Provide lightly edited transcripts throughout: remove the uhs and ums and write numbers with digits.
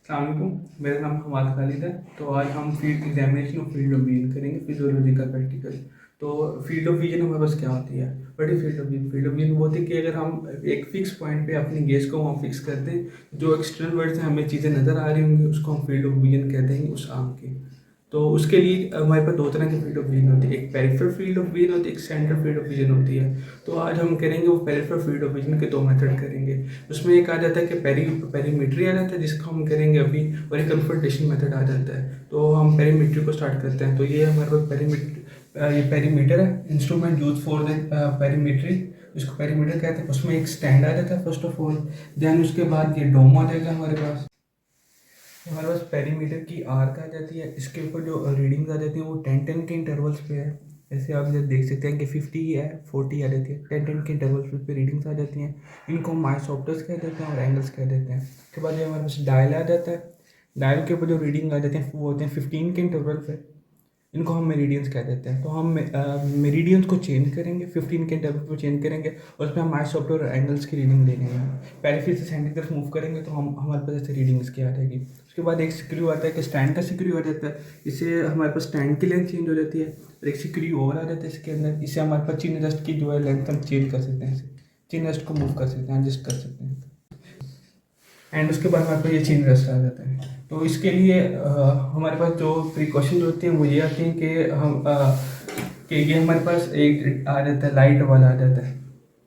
अस्सलाम वालेकुम, मेरा नाम हमाद खालिद है। तो आज हम field examination of field of vision करेंगे, फिजियोलॉजिकल प्रैक्टिकल। तो फील्ड ऑफ विजन हमारे पास क्या होती है? बड़ी फील्ड ऑफ विजन, वो होती है कि अगर हम एक फिक्स पॉइंट पे अपनी गेज को वहाँ फिक्स करते हैं, जो एक्सटर्नल वर्ल्ड से हमें चीज़ें नज़र आ रही होंगी उसको हम फील्ड ऑफ विजन कहते हैं उस आँख की। तो उसके लिए हमारे पास दो तरह की फील्ड ऑफ विजन होती है, एक पेरिफेरल फील्ड ऑफ विजन होती है, एक सेंट्रल फील्ड ऑफ विजन होती है। तो आज हम करेंगे वो पेरिफेरल फील्ड ऑफ विजन के दो मेथड करेंगे। उसमें एक आ जाता है कि पेरीमेट्री आ जाता है जिसको हम करेंगे अभी, और एक कन्फर्टेशन मेथड आ जाता है। तो हम पेरीमेट्री को स्टार्ट करते हैं। तो ये हमारे पास ये पेरीमीटर है, instrument use for the perimetry, इसको पेरीमीटर कहते हैं। उसमें एक स्टैंड आ जाता है फर्स्ट ऑफ ऑल, देन उसके बाद ये डोम आ जाएगा हमारे पास। हमारे पास पेरीमीटर की आर्क आ जाती है, इसके ऊपर जो रीडिंग्स आ जाती हैं वो 10-10 के इंटरवल्स पे है। जैसे आप जब देख सकते हैं कि 50 है, 40 आ जाती है, 10-10 के इंटरवल्स पे रीडिंग्स आ जाती हैं। इनको हम आइसोप्टर्स कह देते हैं और एंगल्स कह देते हैं। उसके बाद ये हमारे पास डायल आ जाता है, डायल के ऊपर जो रीडिंग आ जाती हैं वो होते हैं 15 के इंटरवल पे। इनको हम मेरिडियंस कह देते हैं। तो हम मेरिडियंस को चेंज करेंगे, 15 के इंटरवल को चेंज करेंगे और उसमें हम आइसोप्टर और एंगल्स की रीडिंग ले लेंगे। पेरिफेरल से सेंटर की तरफ मूव करेंगे तो हम हमारे पास ऐसे रीडिंग इसकी आ जाएगी। उसके बाद एक स्क्रू आता है कि स्टैंड का स्क्रू आ जाता है, इससे हमारे पास स्टैंड की लेंथ चेंज हो जाती है। और एक स्क्रू और आ जाता है इसके अंदर, इससे हमारे पास चिन रेस्ट की जो है लेंथ हम चेंज कर सकते हैं, चिन रेस्ट को मूव कर सकते हैं, एडजस्ट कर सकते हैं। एंड उसके बाद हमारे पास ये चेन रेस्ट आ जाता है। तो इसके लिए हमारे पास जो प्रिकॉशन होती हैं वो ये आती हैं कि कि ये हमारे पास एक आ जाता है लाइट वाला आ जाता है।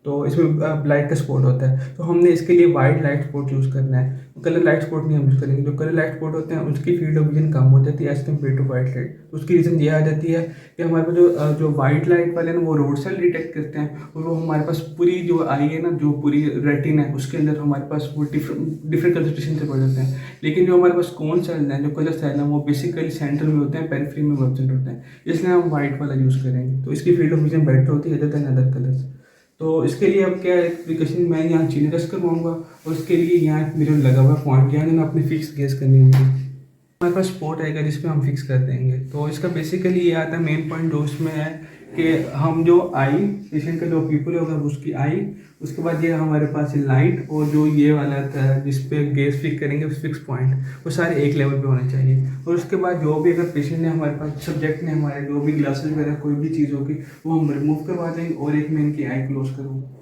तो इसमें लाइट का स्पॉट होता है, तो हमने इसके लिए वाइट लाइट स्पॉट यूज़ करना है। कलर लाइट स्पॉट नहीं हम यूज़ करेंगे। जो कलर लाइट स्पॉट होते हैं उसकी फील्ड ऑफ विजन कम हो जाती है as compare to white light. उसकी रीज़न ये आ जाती है कि हमारे पास जो वाइट लाइट वाले हैं ना वो रोड सेल डिटेक्ट करते हैं, और वो हमारे पास पूरी जो आई है ना, जो पूरी रेटिन है उसके अंदर हमारे पास वो डिफरेंट कंसंट्रेशन से पड़ जाते हैं। लेकिन जो हमारे पास कौन सेल हैं, जो कलर सेल हैं, वो बेसिकली सेंटर में होते हैं, पेरिफेरी में एब्सेंट होते हैं, इसलिए हम वाइट वाला यूज़ करेंगे। तो इसकी फील्ड ऑफ विजन बेटर होती है अदर देन अदर कलर्स। तो इसके लिए अब क्या एप्लीकेशन, मैं यहाँ चीनी रस करवाऊँगा और उसके लिए यहाँ एक मिरर लगा हुआ पॉइंट, यहाँ मैं अपनी फिक्स गेस करनी होगी। हमारे पास स्पॉट आएगा जिसमें हम फिक्स कर देंगे। तो इसका बेसिकली ये आता है मेन पॉइंट जो इसमें है कि हम जो आई पेशेंट का जो पीपल होगा उसकी आई, उसके बाद ये हमारे पास लाइट, और जो ये वाला था जिस पे गेज फिक्स करेंगे फिक्स पॉइंट, वो सारे एक लेवल पे होने चाहिए। और उसके बाद जो भी अगर पेशेंट ने हमारे पास सब्जेक्ट ने हमारे जो भी ग्लासेस वगैरह कोई भी चीज़ होगी वो हम रिमूव करवा देंगे, और एक मैं इनकी आई क्लोज करूँगा।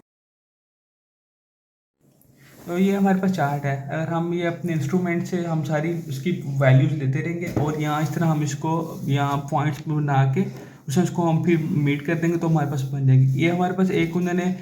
तो ये हमारे पास चार्ट है। अगर हम ये अपने इंस्ट्रूमेंट से हम सारी उसकी वैल्यूज़ लेते रहेंगे और यहाँ इस तरह हम इसको यहाँ पॉइंट्स बना के उसे उसको हम फिर मीट कर देंगे तो हमारे पास बन जाएगी। ये हमारे पास एक उन्होंने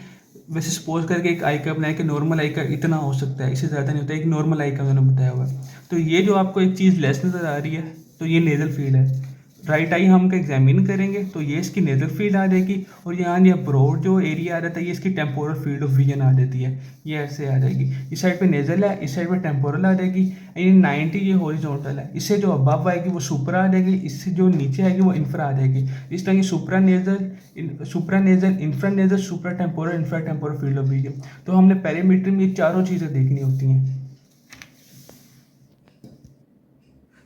वैसे सपोज करके एक आई का बनाया कि नॉर्मल आई का इतना हो सकता है, इससे ज़्यादा नहीं होता, एक नॉर्मल आई का उन्होंने बताया हुआ है। तो ये जो आपको एक चीज़ लेस नज़र आ रही है तो ये नेज़ल फील्ड है। राइट आई हम एग्जामिन करेंगे तो ये इसकी नेज़ल फील्ड आ जाएगी, और यहाँ ये ब्रॉड जो एरिया आ जाता है ये इसकी टेम्पोरल फील्ड ऑफ विजन आ जाती है, ये ऐसे आ जाएगी। इस साइड पे नेज़ल है, इस साइड पे टेम्पोरल आ जाएगी। ये 90 ये हॉरिजॉन्टल है, इससे जो अबव आएगी वो सुपरा आ जाएगी, इससे जो नीचे आएगी वो इंफ्रा आ जाएगी। इस तरह की supra nasal, infra nasal, supra temporal, infra temporal field of vision. तो हमने पेरीमीटर में ये चारों चीज़ें देखनी होती हैं।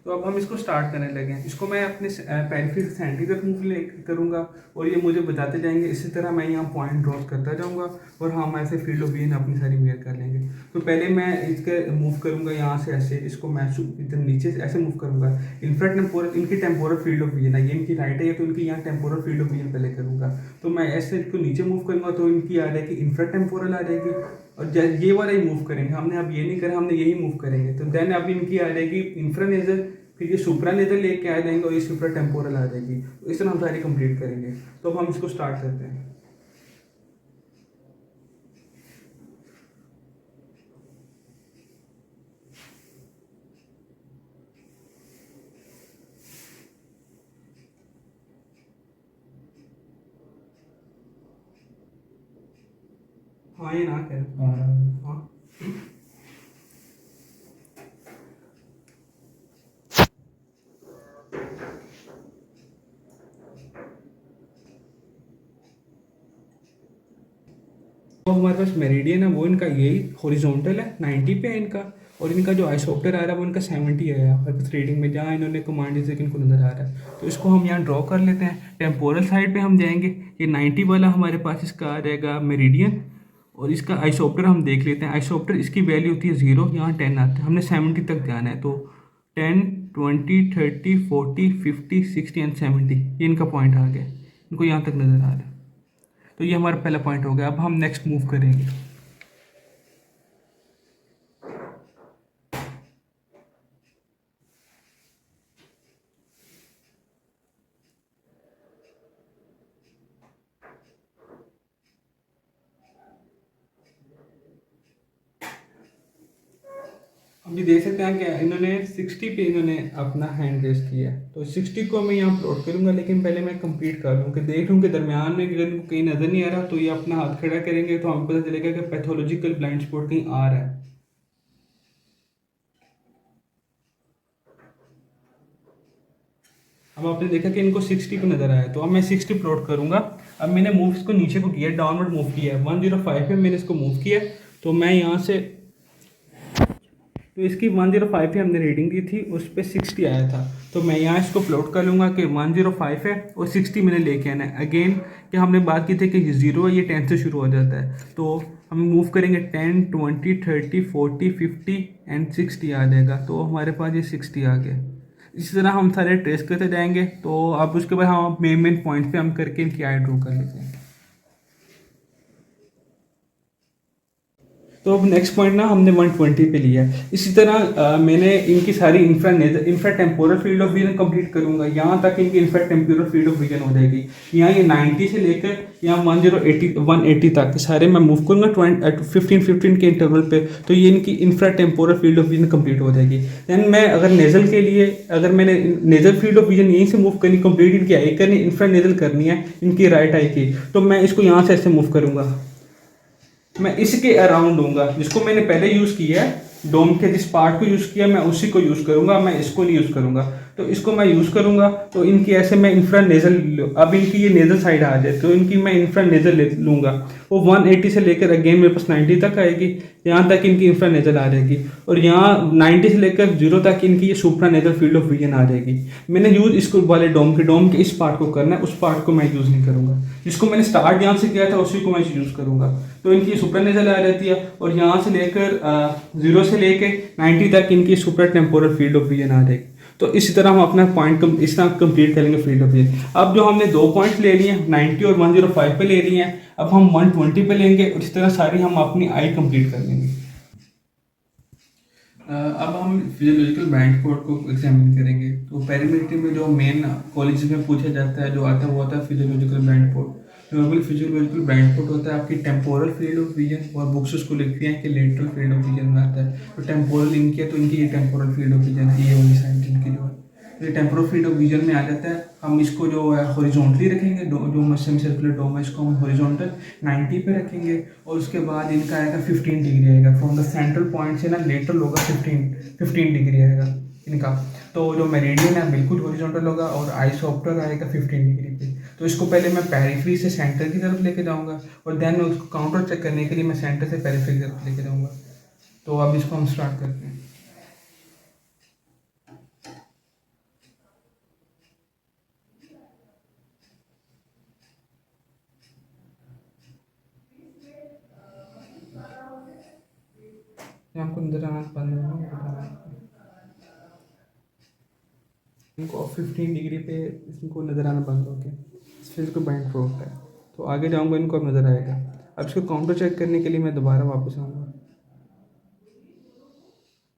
तो अब हम इसको स्टार्ट करने लगे हैं। इसको मैं अपने पेरिफेरी से सेंटीग्रेड मूव करूँगा और ये मुझे बताते जाएंगे। इसी तरह मैं यहाँ पॉइंट ड्रॉ करता जाऊँगा और हम ऐसे फील्ड ऑफ विजन अपनी सारी मेयर कर लेंगे। तो पहले मैं इसके मूव करूँगा यहाँ से ऐसे, इसको मैं इधर नीचे से ऐसे मूव करूँगा। इनफ्रा टेम्पोरल, इनकी टेम्पोरल फील्ड ऑफ विजन है, ये इनकी राइट है तो इनकी यहाँ टेम्पोरल फील्ड ऑफ विजन पहले करूँगा। तो मैं ऐसे इसको नीचे मूव करूँगा तो इनकी आ जाएगी इंफ्रा टेम्पोरल आ जाएगी, और ये वाला ही मूव करेंगे हमने, अब ये नहीं करा, हमने यही मूव करेंगे। तो देन अब इनकी आ जाएगी इंफ्रा नेज़ल, फिर ये सुप्रा नेज़ल लेके आ जाएंगे और ये सुप्रा टेम्पोरल आ जाएगी। तो इस तरह हम सारी कंप्लीट करेंगे। तो अब हम इसको स्टार्ट करते हैं। हाँ ये ना करें। हाँ तो हमारे पास मेरिडियन है वो इनका यही हॉरिजॉन्टल है, 90 पे है इनका, और इनका जो आइसोप्टर आ रहा है वो इनका 70 है हमारे पास रीडिंग में, जहाँ इन्होंने कमांड से इनको नज़र आ रहा है। तो इसको हम यहाँ ड्रॉ कर लेते हैं। टेम्पोरल साइड पे हम जाएंगे, ये 90 वाला हमारे पास इसका आ जाएगा मेरिडियन, और इसका आइसोप्टर हम देख लेते हैं। आइसोप्टर इसकी वैल्यू होती है 0, यहाँ 10 आता है, हमने 70 तक जाना है। तो 10, 20, 30, 40, 50, 60 एंड 70 ये इनका पॉइंट आ गया, इनको यहाँ तक नज़र आ रहा है। तो ये हमारा पहला पॉइंट हो गया। अब हम नेक्स्ट मूव करेंगे। अभी देख सकते हैं कि इन्होंने 60 पे इन्होंने अपना हैंड रेस किया है। तो 60 को मैं यहाँ प्लॉट करूँगा, लेकिन पहले मैं कंप्लीट कर लूँ कि देख लूँ कि दरमियान में अगर इनको कहीं नज़र नहीं आ रहा तो ये अपना हाथ खड़ा करेंगे तो हमें पता चलेगा कि पैथोलॉजिकल ब्लाइंड स्पॉट कहीं आ रहा है। अब आपने देखा कि इनको 60 पे नज़र आया, तो अब मैं 60 प्लॉट करूँगा। अब मैंने मूव इसको नीचे को किया, डाउनवर्ड मूव किया है, 105 पे मैंने इसको मूव किया। तो मैं यहाँ से, तो इसकी 105 पे हमने रीडिंग दी थी, उस पर 60 आया था। तो मैं यहाँ इसको प्लॉट कर लूँगा कि 105 है और 60 मैंने लेके आना है। अगेन कि हमने बात की थी कि ये 0 है, ये 10 से शुरू हो जाता है। तो हम मूव करेंगे 10, 20, 30, 40, 50 एंड 60 आ जाएगा। तो हमारे पास ये 60 आ गया। इसी तरह हम सारे ट्रेस करते जाएंगे। तो अब उसके बाद हम मेन पॉइंट पे हम करके इनकी आई ड्रॉ कर लेते हैं। तो अब नेक्स्ट पॉइंट ना हमने 120 पे लिया है। इसी तरह मैंने इनकी सारी infra temporal field of vision complete करूंगा, यहाँ तक इनकी infra temporal field of vision हो जाएगी। यहाँ ये 90 से लेकर यहाँ 180 तक सारे मैं मूव करूंगा 15 के इंटरवल पे। तो ये इनकी infra temporal field of vision complete हो जाएगी। दैन मैं अगर नेजल के लिए, अगर मैंने नेजल फील्ड ऑफ विजन यहीं से मूव करनी, कंप्लीट इनकी आई करनी, इंफ्रा नेजल करनी है इनकी राइट आई की, तो मैं इसको यहाँ से ऐसे मूव करूंगा। मैं इसके अराउंड दूंगा, जिसको मैंने पहले यूज़ किया है, डोम के जिस पार्ट को यूज़ किया मैं उसी को यूज़ करूंगा, मैं इसको नहीं यूज़ करूंगा। तो इसको मैं यूज़ करूंगा। तो इनकी ऐसे मैं इंफ्रा नेजल, अब इनकी ये नेजल साइड आ जाए तो इनकी मैं इंफ्रा नेजल ले लूँगा। वो 180 से लेकर अगेन मेरे पास 90 तक आएगी, यहाँ तक इनकी इंफ्रा नेजल आ जाएगी। और यहाँ 90 से लेकर 0 तक इनकी ये सुप्रा नेजल फील्ड ऑफ विजन आ जाएगी। मैंने यूज़ इसको वाले डोम के इस पार्ट को करना है, उस पार्ट को मैं यूज़ नहीं करूँगा। जिसको मैंने स्टार्ट यहाँ से किया था उसी को मैं यूज़ करूँगा। तो इनकी सुपर नेजल आ जाती है और यहाँ से लेकर 0 से लेकर 90 तक इनकी super temporal field of vision आ जाएगी। तो इसी तरह हम अपना पॉइंट इस तरह कंप्लीट करेंगे फील्ड ऑफ विजन। अब जो हमने 2 पॉइंट्स ले लिए, 90 और 105 पे ले लिए हैं, अब हम 120 पे लेंगे और इस तरह सारी हम अपनी आई कंप्लीट कर लेंगे। अब हम फिजियोलॉजिकल ब्लाइंड स्पॉट को एग्जामिन करेंगे। तो पेरीमेट्री में जो मेन कॉलेज में पूछा जाता है, जो आता है वो आता है physiological blind spot. Normal physiological blind spot होता है आपकी टेम्पोरल फील्ड ऑफ विजन, और बुक्स उसको लिखती हैं कि लेटरल फील्ड ऑफ विजन में आता है। तो टेम्पोरल इनकी है, तो इनकी ये टेम्पोरल फील्ड ऑफ विजन है, ये वाली साइड इनकी जो है, तो ये टेम्पोरल फील्ड ऑफ विजन में आ जाता है। हम इसको जो है हॉरिजॉन्टली रखेंगे, जो सेमी सर्कुलर डोम है इसको हम हॉरिजॉन्टल 90 पे रखेंगे। और उसके बाद इनका आएगा 15 डिग्री आएगा, फ्रॉम द सेंट्रल पॉइंट से ना लेटरल होगा 15 डिग्री आएगा इनका। तो जो मेरिडियन है बिल्कुल हॉरिजॉन्टल होगा और आइसोप्टर आएगा 15 डिग्री पे। तो इसको पहले मैं पेरिफेरी से सेंटर की तरफ लेके जाऊंगा और देन उसको काउंटर चेक करने के लिए मैं सेंटर से पेरिफेरी की तरफ लेके जाऊंगा। तो अब इसको हम स्टार्ट करते हैं। हमको अंदर आना बंद होना, इनको 15 डिग्री पे इनको नज़र आना बंद हो गया, फिर इसको बैंड प्रूफ है। तो आगे जाऊंगा इनको अब नज़र आएगा। अब इसको काउंटर चेक करने के लिए मैं दोबारा वापस आऊँगा।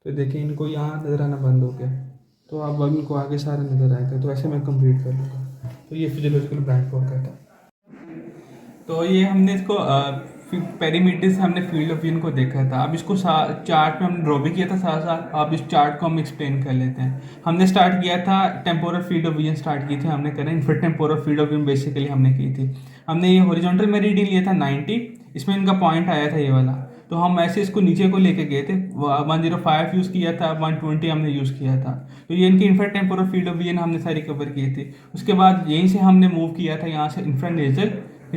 तो देखिए इनको यहाँ नज़र आना बंद हो गया, तो अब इनको आगे सारा नज़र आएगा। तो ऐसे मैं कंप्लीट कर लूँगा। तो ये फिजियोलॉजिकल ब्लाइंड स्पॉट कहता है। तो ये हमने इसको पेरीमीटर से हमने फील्ड ऑफ विजन को देखा था। अब इसको चार्ट में हमने ड्रॉ भी किया था साथ साथ। अब इस चार्ट को हम एक्सप्लेन कर लेते हैं। हमने स्टार्ट किया था temporal field of vision start की थी हमने करना, infra temporal field of vision basically हमने की थी। हमने ये हॉरिजॉन्टल में रीडिंग लिया था 90, इसमें इनका पॉइंट आया था ये वाला। तो हम ऐसे इसको नीचे को लेके गए थे, 105 यूज़ किया था, 120 हमने यूज़ किया था। तो ये इनकी infra temporal field of vision हमने सारी कवर की थी। उसके बाद यहीं से हमने मूव किया था यहाँ से इंफ्रा नेजल,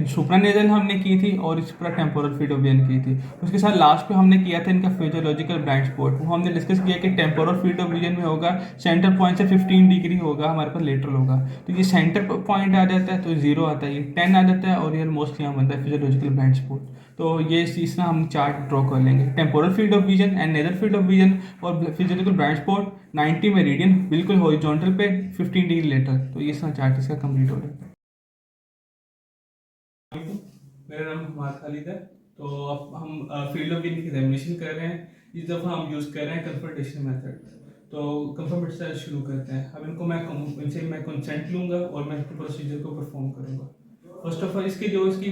सुप्रानेजल हमने की थी और सुप्रा टेम्पोरल फील्ड ऑफ विजन की थी। उसके साथ लास्ट पे हमने किया था इनका फिजियोलॉजिकल ब्लाइंड स्पॉट। वो हमने डिस्कस किया कि टेम्पोरल फील्ड ऑफ विजन में होगा सेंटर पॉइंट से 15 डिग्री होगा, हमारे पास लेटरल होगा। तो ये सेंटर पॉइंट आ जाता है तो 0 आता है, ये 10 आ जाता है और ये मोस्ट यहाँ बनता है फिजियोलॉजिकल ब्लाइंड स्पॉट। तो ये चीज़ ना हम चार्ट ड्रॉ कर लेंगे, temporal field of vision and nasal field of vision और फिजियोलॉजिकल ब्लाइंड स्पॉट 90 मेरिडियन बिल्कुल हॉरिजॉन्टल पे, 15 डिग्री लेटर। तो ये चार्ट इसका कंप्लीट हो जाता है। मेरा नाम हुमाद खालिद है। तो अब हम फील्ड ऑफ विजन की एग्जामिनेशन कर रहे हैं। इस दफ़ा हम यूज़ कर रहे हैं कंफर्टेशन मेथड। तो कंफर्टेशन शुरू करते हैं। अब इनसे मैं कंसेंट लूँगा और मैं इसके प्रोसीजर को परफॉर्म करूँगा। फर्स्ट ऑफ ऑल इसकी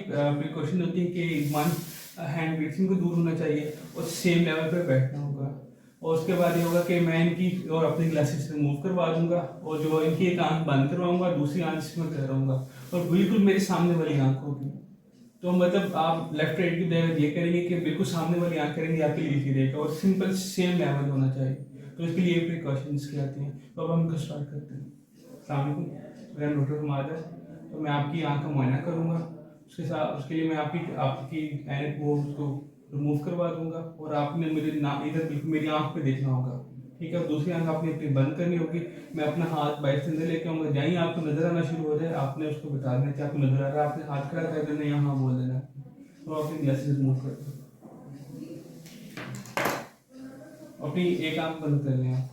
प्रिकॉशन होती है कि वन हैंड ब्रीथिंग को दूर होना चाहिए और सेम लेवल पर बैठना होगा। और उसके बाद ये होगा कि मैं इनकी और अपनी ग्लासेस रिमूव करवा दूंगा और जो इनकी एक आंख बंद करवाऊंगा, दूसरी आंख इसमें कराऊंगा और बिल्कुल मेरी सामने वाली आंख होगी। तो मतलब आप लेफ्ट राइट की जगह ये करेंगे कि बिल्कुल सामने वाली आंख करेंगे, आपके लिए इजी रहेगा और सिंपल सेम लेवल होना चाहिए। तो इसके लिए प्रिकॉशंस की आती हैं। तो अब हम इनको स्टार्ट करते हैं। अस्सलाम वालेकुम, मेरा डॉक्टर हुमाद है। तो मैं आपकी आंख का मुआयना करूँगा। उसके लिए मैं आपकी ऐनक वो उसको रिमूव करवा दूंगा और आपने मेरे इधर बिल्कुल मेरी आंख पे देखना होगा, ठीक है। दूसरी आंख आपने अपनी बंद करनी होगी। मैं अपना हाथ बाइक से अंदर लेके आऊँगा, जहाँ ही आपको नजर आना शुरू हो जाए आपने उसको बता देना कि आपको नजर आ रहा है, आपने हाथ खड़ा कर देना, यहाँ बोल देना तो अपनी ग्लासेस रिमूव कर दो। अपनी एक आंख बंद कर लें, आप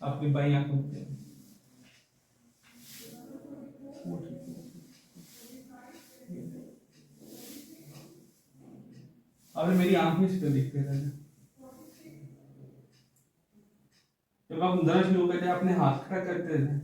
अपनी बाई आंख बंद कर लें। आपने मेरी आंख में से देखते रहना। जब आप अंदर शुरू करते हैं अपने हाथ खड़ा करते हैं।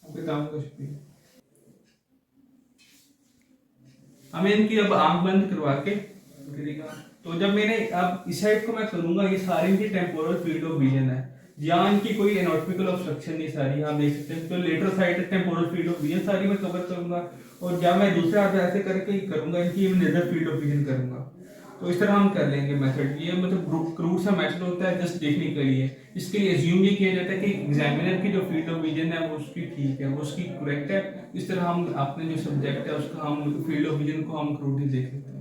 आपके काम का शुक्रिया। हमें इनकी अब आंख बंद करवा के तो जब मैंने अब इस साइड को मैं करूंगा, ये सारी इनकी टेम्पोरल फील्ड ऑफ विजन है, यहाँ इनकी कोई एनाटॉमिकल ऑब्स्ट्रक्शन नहीं, सारी आप देख सकते हैं। तो lateral side temporal field of vision सारी मैं कवर करूंगा और जब मैं दूसरे हाथ ऐसे करके करूंगा इनकी नेजर फील्ड ऑफ विजन करूंगा। तो इस तरह हम कर लेंगे मेथड। ये मतलब क्रूड सा मेथड होता है जस्ट देखने के लिए। इसके लिए एज्यूम ये किया जाता है कि एग्जामिनर की जो फील्ड ऑफ विजन है वो उसकी ठीक है, वो उसकी करेक्ट है। इस तरह हम अपने जो सब्जेक्ट है उसका हम फील्ड ऑफ विजन को हम क्रूडली देख लेते हैं।